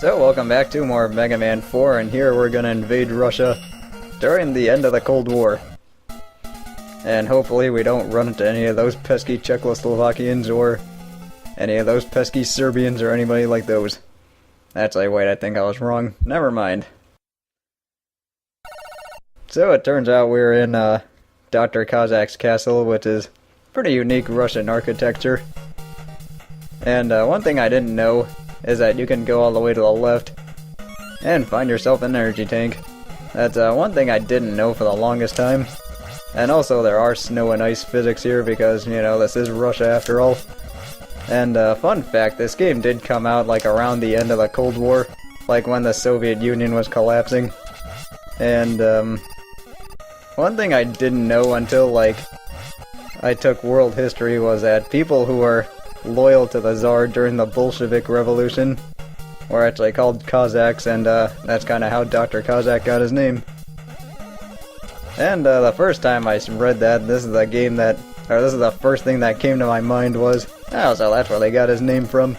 So welcome back to more Mega Man 4, and here we're gonna invade Russia during the end of the Cold War. And hopefully we don't run into any of those pesky Czechoslovakians or any of those pesky Serbians or anybody like those. Actually, wait, I think I was wrong. Never mind. So it turns out we're in Dr. Cossack's castle, which is pretty unique Russian architecture. And one thing I didn't know is that you can go all the way to the left and find yourself an energy tank. That's one thing I didn't know for the longest time. And also there are snow and ice physics here because, you know, this is Russia after all. And fun fact, this game did come out like around the end of the Cold War, like when the Soviet Union was collapsing. And one thing I didn't know until like I took world history was that people who were loyal to the Tsar during the Bolshevik Revolution were actually called Cossacks, and that's kind of how Dr. Cossack got his name. And the first time I read that, this is the first thing that came to my mind was, oh, so that's where they got his name from.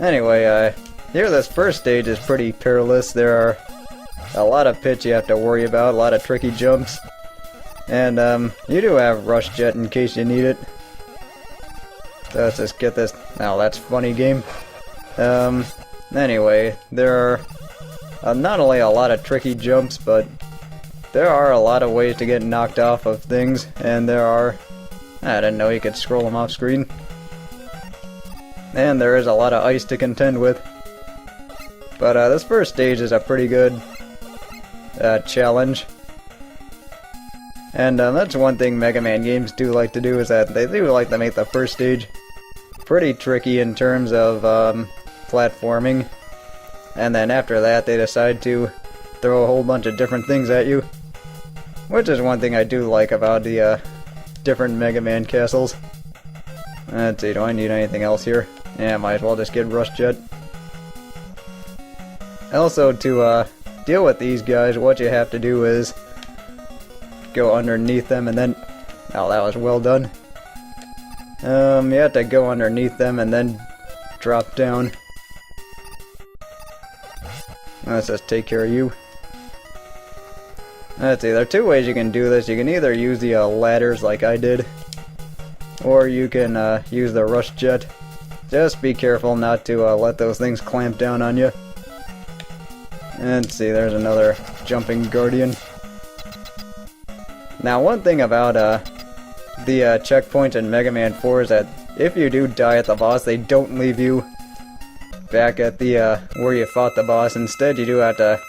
Anyway, here this first stage is pretty perilous. There are a lot of pits you have to worry about, a lot of tricky jumps. And you do have Rush Jet in case you need it. So let's just get this. Now that's funny game. Anyway, there are not only a lot of tricky jumps, but there are a lot of ways to get knocked off of things, and there are... I didn't know you could scroll them off screen. And there is a lot of ice to contend with. But this first stage is a pretty good challenge. And that's one thing Mega Man games do like to do, is that they do like to make the first stage pretty tricky in terms of platforming. And then after that they decide to throw a whole bunch of different things at you. Which is one thing I do like about the different Mega Man castles. Let's see, do I need anything else here? Yeah, might as well just get Rush Jet. Also, to deal with these guys, what you have to do is go underneath them and then... Oh, that was well done. You have to go underneath them and then drop down. Let's just take care of you. Let's see, there are two ways you can do this. You can either use the ladders like I did, or you can use the Rush Jet. Just be careful not to let those things clamp down on you. And let's see, there's another jumping guardian. Now, one thing about the checkpoints in Mega Man 4 is that if you do die at the boss, they don't leave you back at the where you fought the boss. Instead, you do have to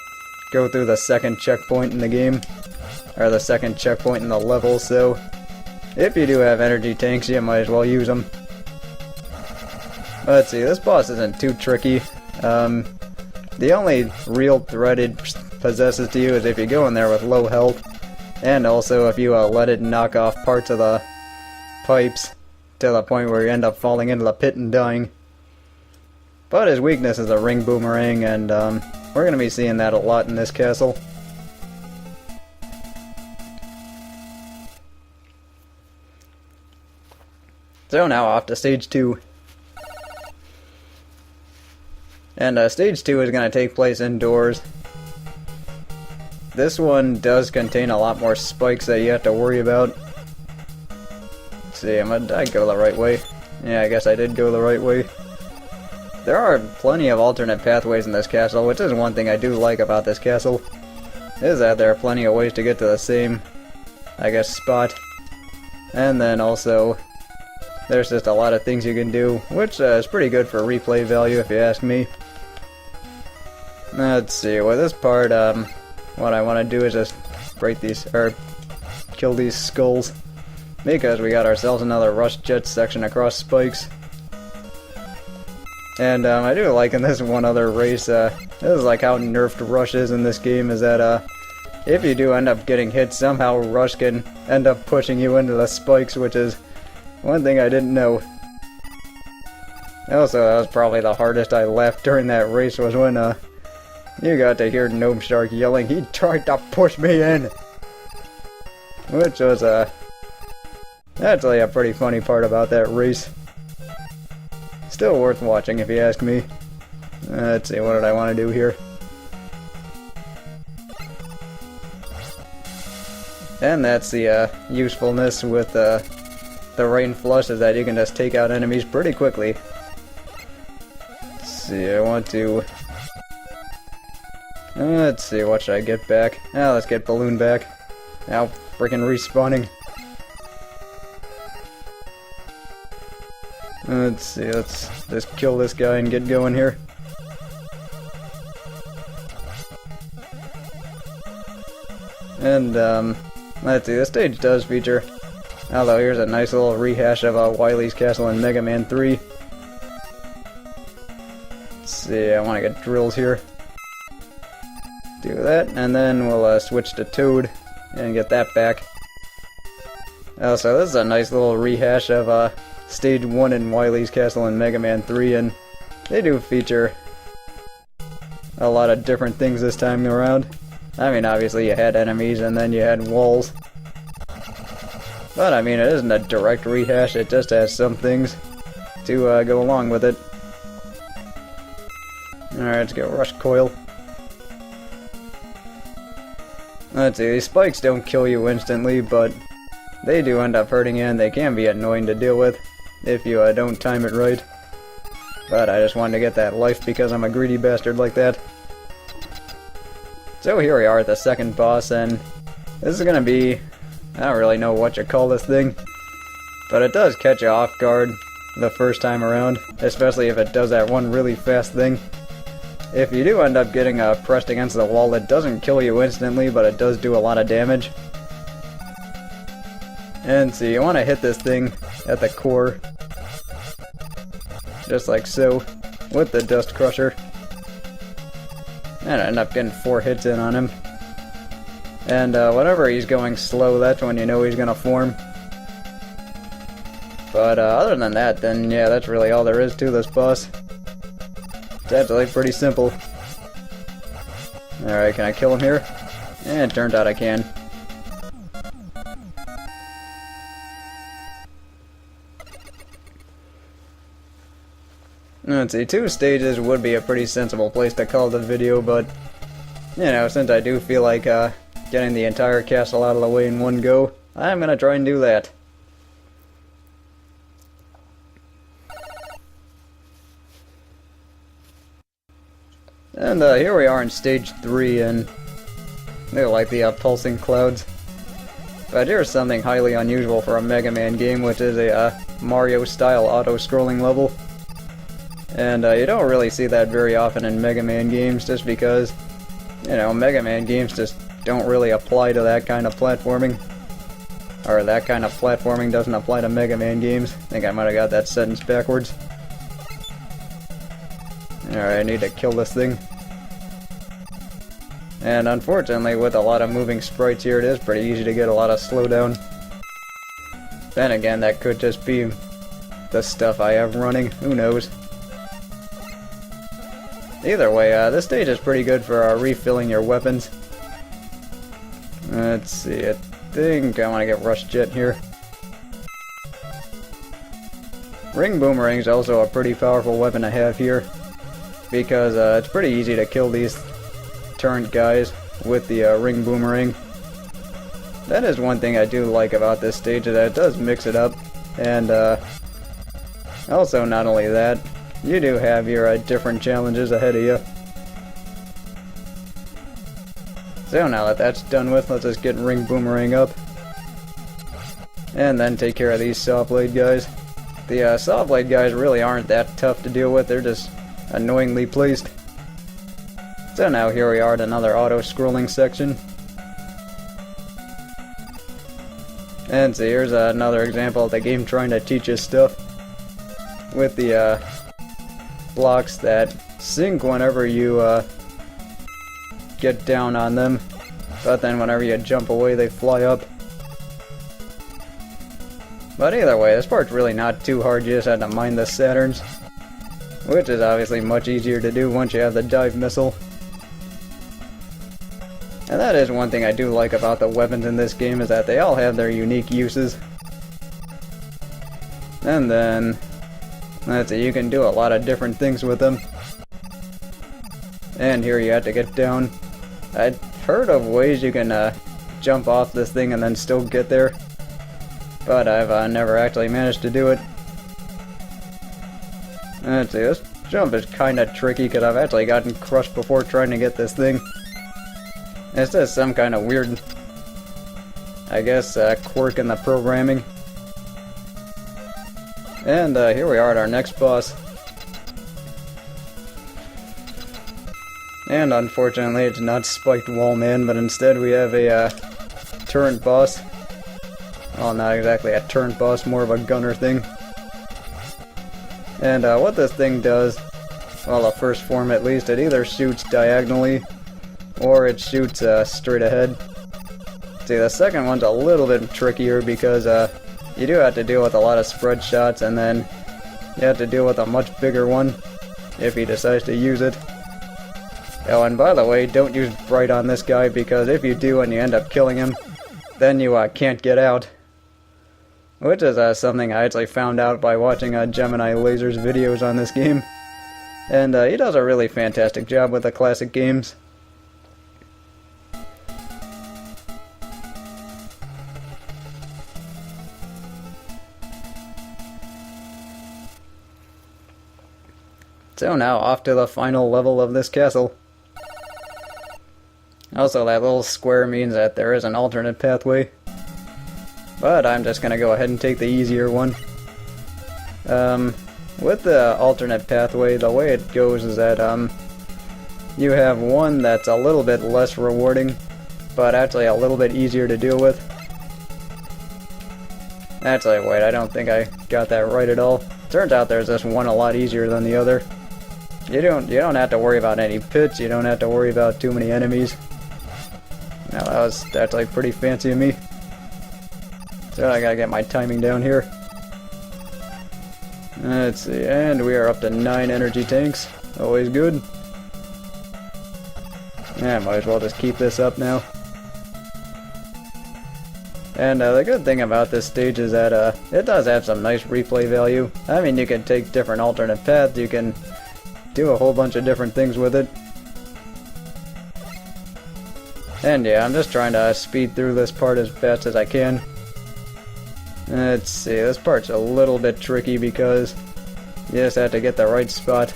go through the second checkpoint in the game, or the second checkpoint in the level, so if you do have energy tanks, you might as well use them. Let's see, this boss isn't too tricky. The only real threat it possesses to you is if you go in there with low health, and also if you let it knock off parts of the pipes to the point where you end up falling into the pit and dying. But his weakness is a ring boomerang, and we're going to be seeing that a lot in this castle. So now off to stage 2. And stage 2 is going to take place indoors. This one does contain a lot more spikes that you have to worry about. Let's see, did I go the right way? Yeah, I guess I did go the right way. There are plenty of alternate pathways in this castle, which is one thing I do like about this castle, is that there are plenty of ways to get to the same, I guess, spot. And then also, there's just a lot of things you can do, which is pretty good for replay value if you ask me. Let's see, with this part, what I want to do is just break these, or kill these skulls, because we got ourselves another Rush Jet section across spikes. And I do like in this one other race, this is like how nerfed Rush is in this game, is that if you do end up getting hit, somehow Rush can end up pushing you into the spikes, which is one thing I didn't know. Also, that was probably the hardest I laughed during that race, was when you got to hear Gnome Shark yelling, "He tried to push me in!" Which was actually a pretty funny part about that race. Still worth watching if you ask me. Let's see, what did I want to do here? And that's the usefulness with the rain flush, is that you can just take out enemies pretty quickly. Let's see, I want to... let's see, what should I get back? Oh, let's get Balloon back. Now, freaking respawning. Let's see, let's just kill this guy and get going here. And, let's see, this stage does feature... Although, here's a nice little rehash of Wily's Castle in Mega Man 3. Let's see, I want to get drills here. Do that, and then we'll switch to Toad and get that back. So this is a nice little rehash of Stage 1 in Wily's Castle in Mega Man 3, and they do feature a lot of different things this time around. I mean, obviously you had enemies and then you had walls. But I mean, it isn't a direct rehash, it just has some things to go along with it. Alright, let's go Rush Coil. Let's see, these spikes don't kill you instantly, but they do end up hurting you, and they can be annoying to deal with if you don't time it right. But I just wanted to get that life because I'm a greedy bastard like that. So here we are at the second boss, and this is gonna be... I don't really know what you call this thing, but it does catch you off guard the first time around, especially if it does that one really fast thing. If you do end up getting pressed against the wall, it doesn't kill you instantly, but it does do a lot of damage. And so you want to hit this thing at the core, just like so, with the Dust Crusher. And I end up getting 4 hits in on him. And whenever he's going slow, that's when you know he's gonna form. But other than that, then yeah, that's really all there is to this boss. It's actually pretty simple. Alright, can I kill him here? And it turned out I can. Let's see, 2 stages would be a pretty sensible place to call the video, but you know, since I do feel like getting the entire castle out of the way in one go, I'm gonna try and do that. And here we are in stage 3, and they like the pulsing clouds. But here's something highly unusual for a Mega Man game, which is a Mario-style auto-scrolling level. And you don't really see that very often in Mega Man games, just because, you know, Mega Man games just don't really apply to that kind of platforming. Or that kind of platforming doesn't apply to Mega Man games. I think I might have got that sentence backwards. Alright, I need to kill this thing. And unfortunately, with a lot of moving sprites here, it is pretty easy to get a lot of slowdown. Then again, that could just be the stuff I have running. Who knows? Either way, this stage is pretty good for refilling your weapons. Let's see, I think I want to get Rush Jet here. Ring Boomerang is also a pretty powerful weapon to have here, because it's pretty easy to kill these turned guys with the Ring Boomerang. That is one thing I do like about this stage, is that it does mix it up, and also not only that, you do have your different challenges ahead of you. So now that that's done with, let's just get Ring Boomerang up. And then take care of these Saw Blade guys. The Saw Blade guys really aren't that tough to deal with, they're just annoyingly placed. So now here we are at another auto-scrolling section. And so here's another example of the game trying to teach us stuff. With the blocks that sink whenever you get down on them, but then whenever you jump away they fly up. But either way, this part's really not too hard, you just have to mine the Saturns, which is obviously much easier to do once you have the dive missile. And that is one thing I do like about the weapons in this game, is that they all have their unique uses. And then, let's see, you can do a lot of different things with them. And here you have to get down. I'd heard of ways you can jump off this thing and then still get there, but I've never actually managed to do it. Let's see, this jump is kind of tricky because I've actually gotten crushed before trying to get this thing. It's just some kind of weird, I guess, quirk in the programming. And here we are at our next boss. And unfortunately it's not Spiked Wall Man, but instead we have a turret boss. Well, not exactly a turret boss, more of a gunner thing. And what this thing does, well, the first form at least, it either shoots diagonally or it shoots straight ahead. See, the second one's a little bit trickier because you do have to deal with a lot of spread shots, and then you have to deal with a much bigger one if he decides to use it. Oh, and by the way, don't use Bright on this guy, because if you do and you end up killing him, then you can't get out. Which is something I actually found out by watching Gemini Laser's videos on this game. And he does a really fantastic job with the classic games. So now off to the final level of this castle. Also, that little square means that there is an alternate pathway. But I'm just gonna go ahead and take the easier one. With the alternate pathway, the way it goes is that you have one that's a little bit less rewarding, but actually a little bit easier to deal with. Actually, wait, I don't think I got that right at all. Turns out there's this one a lot easier than the other. You don't have to worry about any pits, you don't have to worry about too many enemies. Now that was actually pretty fancy of me. So I gotta get my timing down here. Let's see, and we are up to 9 energy tanks. Always good. Yeah, might as well just keep this up now. And the good thing about this stage is that it does have some nice replay value. I mean, you can take different alternate paths, you can do a whole bunch of different things with it. And yeah, I'm just trying to speed through this part as fast as I can. Let's see, this part's a little bit tricky because you just have to get the right spot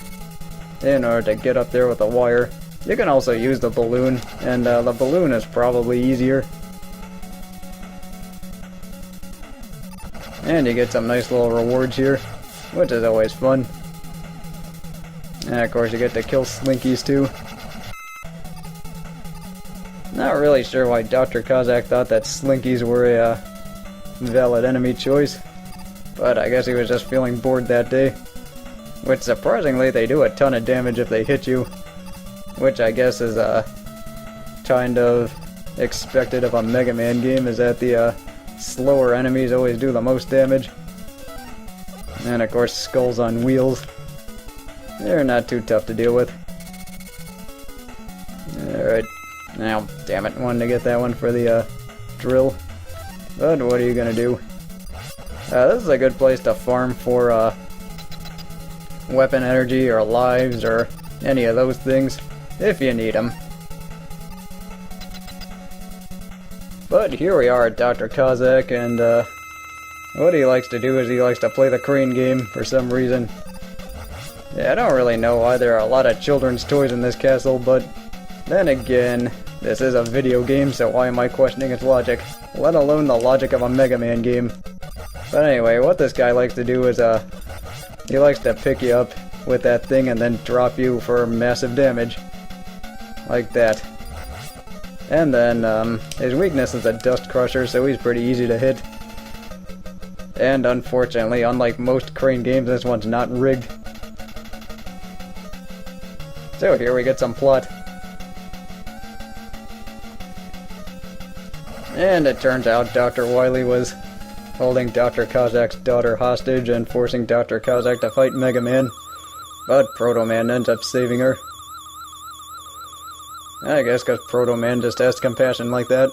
in order to get up there with the wire. You can also use the balloon, and the balloon is probably easier. And you get some nice little rewards here, which is always fun. And of course you get to kill Slinkies too. Not really sure why Dr. Cossack thought that Slinkies were a valid enemy choice, but I guess he was just feeling bored that day. Which, surprisingly, they do a ton of damage if they hit you, which I guess is kind of expected of a Mega Man game, is that the slower enemies always do the most damage. And of course, skulls on wheels. They're not too tough to deal with. Alright. Now, damn it, wanted to get that one for the drill. But what are you gonna do? This is a good place to farm for weapon energy or lives or any of those things, if you need them. But here we are at Dr. Cossack, and what he likes to do is he likes to play the crane game for some reason. Yeah, I don't really know why there are a lot of children's toys in this castle, but then again, this is a video game, so why am I questioning its logic? Let alone the logic of a Mega Man game. But anyway, what this guy likes to do is, he likes to pick you up with that thing and then drop you for massive damage. Like that. And then, his weakness is a Dust Crusher, so he's pretty easy to hit. And unfortunately, unlike most crane games, this one's not rigged. So here we get some plot. And it turns out Dr. Wily was holding Dr. Cossack's daughter hostage and forcing Dr. Cossack to fight Mega Man. But Proto Man ends up saving her. I guess because Proto Man just has compassion like that.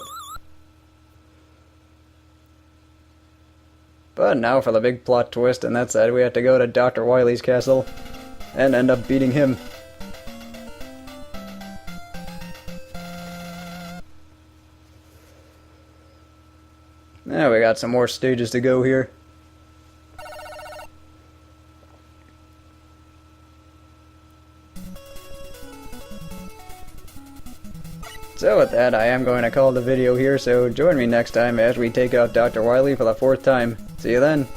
But now for the big plot twist, and that's that we have to go to Dr. Wily's castle and end up beating him. Now we got some more stages to go here. So with that, I am going to call the video here, so join me next time as we take out Dr. Wily for the 4th time. See you then!